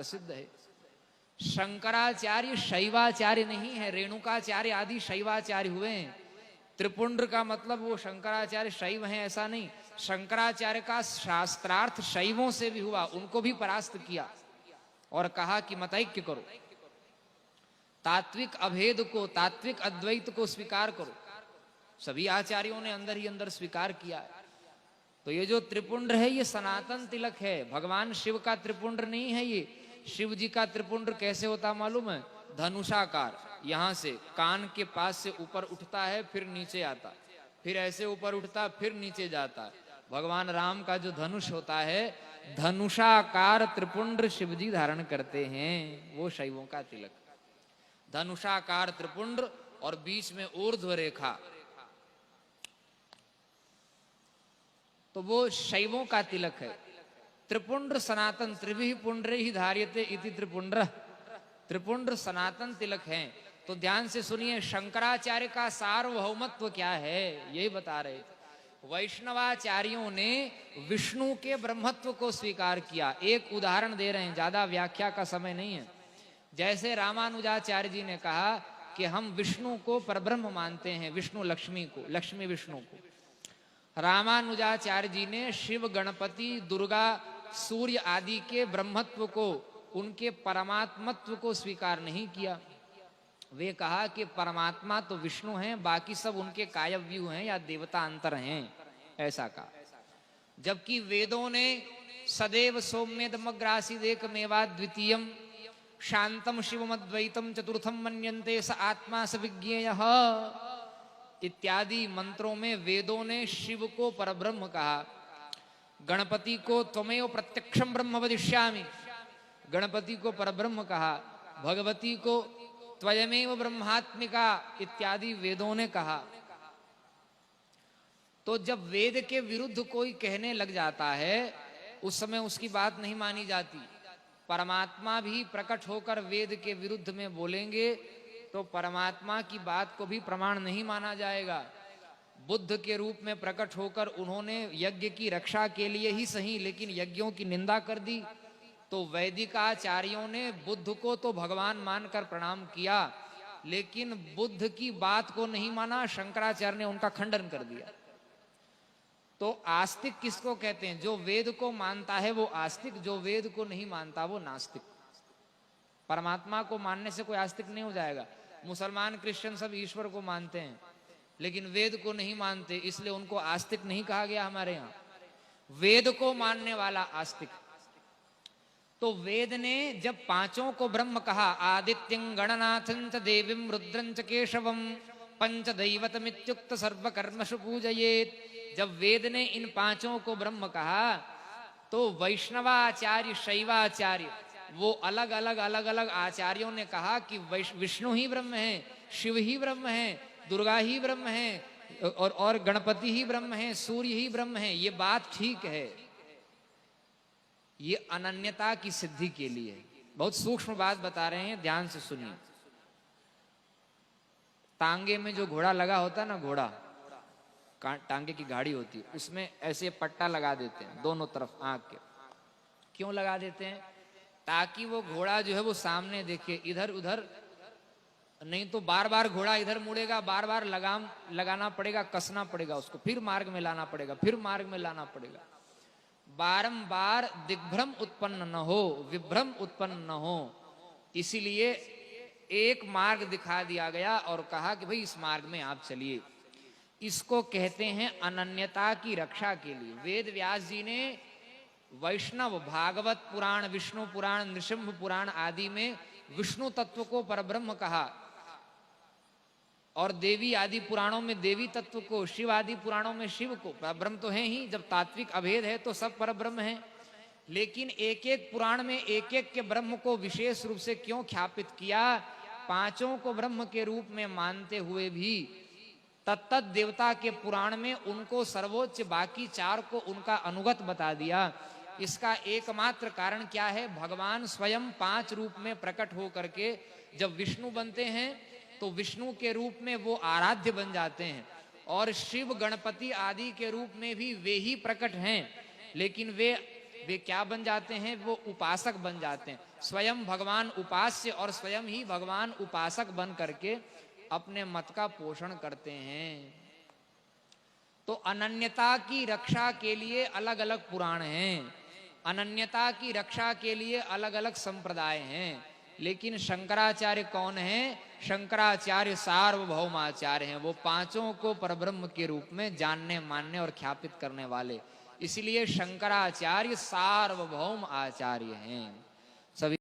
प्रसिद्ध है। शंकराचार्य शैवाचार्य नहीं है, रेणुकाचार्य आदि शैवाचार्य हुए हैं। त्रिपुंड्र का मतलब वो शंकराचार्य शैव हैं ऐसा नहीं, शंकराचार्य का शास्त्रार्थ शैवों से भी हुआ, उनको भी परास्त किया और कहा कि मतैक्य करो, तात्विक अभेद को, तात्विक अद्वैत को स्वीकार करो। सभी आचार्यों ने अंदर ही अंदर स्वीकार किया है। तो ये जो त्रिपुंड्र है ये सनातन तिलक है, भगवान शिव का त्रिपुंड्र नहीं है। ये शिव जी का त्रिपुंड्र कैसे होता मालूम है? धनुषाकार, यहां से कान के पास से ऊपर उठता है, फिर नीचे आता, फिर ऐसे ऊपर उठता, फिर नीचे जाता। भगवान राम का जो धनुष होता है, धनुषाकार त्रिपुंड्र शिव जी धारण करते हैं, वो शैवों का तिलक। धनुषाकार त्रिपुंड्र और बीच में ऊर्ध्व रेखा, तो वो शैवों का तिलक है। त्रिपुंड्र सनातन, त्रिभिः पुंड्रे ही धार्यते इति त्रिपुंड्र, त्रिपुंड्र सनातन तिलक हैं। तो ध्यान से सुनिए, शंकराचार्य का सार्वभौमत्व क्या है यही बता रहे। वैष्णवाचार्यों ने विष्णु के ब्रह्मत्व को स्वीकार किया। एक उदाहरण दे रहे हैं, ज्यादा व्याख्या का समय नहीं है। जैसे रामानुजाचार्य जी ने कहा कि हम विष्णु को परब्रह्म मानते हैं, विष्णु लक्ष्मी को, लक्ष्मी विष्णु को। रामानुजाचार्य जी ने शिव, गणपति, दुर्गा, सूर्य आदि के ब्रह्मत्व को, उनके परमात्मत्व को स्वीकार नहीं किया। वे कहा कि परमात्मा तो विष्णु हैं, बाकी सब उनके कायव्यू हैं या देवता अंतर हैं, ऐसा कहा। जबकि वेदों ने सदैव सौम्यदमग्रासीदेकमेवा द्वितीयम शांतम शिवमद्वैतम चतुर्थम मन्यन्ते स आत्मा स विज्ञेयः इत्यादि मंत्रों में वेदों ने शिव को परब्रह्म कहा। गणपति को त्वमेव प्रत्यक्षम ब्रह्म वदिष्यामि, गणपति को परब्रह्म कहा। भगवती को त्वयमेव ब्रह्मात्मिका इत्यादि वेदों ने कहा। तो जब वेद के विरुद्ध कोई कहने लग जाता है, उस समय उसकी बात नहीं मानी जाती। परमात्मा भी प्रकट होकर वेद के विरुद्ध में बोलेंगे तो परमात्मा की बात को भी प्रमाण नहीं माना जाएगा। बुद्ध के रूप में प्रकट होकर उन्होंने यज्ञ की रक्षा के लिए ही सही, लेकिन यज्ञों की निंदा कर दी। तो वैदिक आचार्यों ने बुद्ध को तो भगवान मानकर प्रणाम किया, लेकिन बुद्ध की बात को नहीं माना, शंकराचार्य ने उनका खंडन कर दिया। तो आस्तिक किसको कहते हैं? जो वेद को मानता है वो आस्तिक, जो वेद को नहीं मानता वो नास्तिक। परमात्मा को मानने से कोई आस्तिक नहीं हो जाएगा। मुसलमान, क्रिश्चियन सब ईश्वर को मानते हैं, लेकिन वेद को नहीं मानते, इसलिए उनको आस्तिक नहीं कहा गया हमारे यहाँ। वेद को मानने वाला आस्तिक। तो वेद ने जब पांचों को ब्रह्म कहा, आदित्यं गणनाथं च देवीं रुद्रं च केशवं पंचदैवतमित्युक्त सर्वकर्मसु पूजयेत्, जब वेद ने इन पांचों को ब्रह्म कहा तो वैष्णवाचार्य, शैवाचार्य, वो अलग अलग आचार्यों ने कहा कि विष्णु ही ब्रह्म है, शिव ही ब्रह्म है, दुर्गा ही ब्रह्म है और गणपति ही ब्रह्म है, सूर्य ही ब्रह्म है। ये बात ठीक है, ये अनन्यता की सिद्धि के लिए। बहुत सूक्ष्म बात बता रहे हैं, ध्यान से सुनिए। टांगे में जो घोड़ा लगा होता है ना, घोड़ा टांगे की गाड़ी होती है, उसमें ऐसे पट्टा लगा देते हैं दोनों तरफ आंख के। क्यों लगा देते हैं? ताकि वो घोड़ा जो है वो सामने देखे, इधर उधर नहीं तो बार बार घोड़ा इधर मुड़ेगा, बार बार लगाम लगाना पड़ेगा, कसना पड़ेगा उसको, फिर मार्ग में लाना पड़ेगा, फिर मार्ग में लाना पड़ेगा। बारंबार दिग्भ्रम उत्पन्न न हो, विभ्रम उत्पन्न न हो, इसीलिए एक मार्ग दिखा दिया गया और कहा कि भाई इस मार्ग में आप चलिए। इसको कहते हैं अनन्यता की रक्षा के लिए। वेद व्यास जी ने वैष्णव, भागवत पुराण, विष्णु पुराण, नृसिंह पुराण आदि में विष्णु तत्व को परब्रह्म कहा और देवी आदि पुराणों में देवी तत्व को, शिव आदि पुराणों में शिव को। परब्रह्म तो है ही, जब तात्विक अभेद है तो सब परब्रह्म है। लेकिन एक एक पुराण में एक एक के ब्रह्म को विशेष रूप से क्यों ख्यापित किया? पांचों को ब्रह्म के रूप में मानते हुए भी तत्त देवता के पुराण में उनको सर्वोच्च, बाकी चार को उनका अनुगत बता दिया। इसका एकमात्र कारण क्या है? भगवान स्वयं पांच रूप में प्रकट हो करके जब विष्णु बनते हैं तो विष्णु के रूप में वो आराध्य बन जाते हैं, और शिव, गणपति आदि के रूप में भी वे ही प्रकट हैं, लेकिन वे वे क्या बन जाते हैं? वो उपासक बन जाते हैं। स्वयं भगवान उपास्य और स्वयं ही भगवान उपासक बन करके अपने मत का पोषण करते हैं। तो अनन्यता की रक्षा के लिए अलग अलग पुराण हैं, अनन्यता की रक्षा के लिए अलग अलग संप्रदाय हैं, लेकिन शंकराचार्य कौन है? शंकराचार्य सार्वभौमाचार्य हैं। वो पांचों को परब्रह्म के रूप में जानने, मानने और ख्यापित करने वाले, इसलिए शंकराचार्य सार्वभौम आचार्य हैं। सभी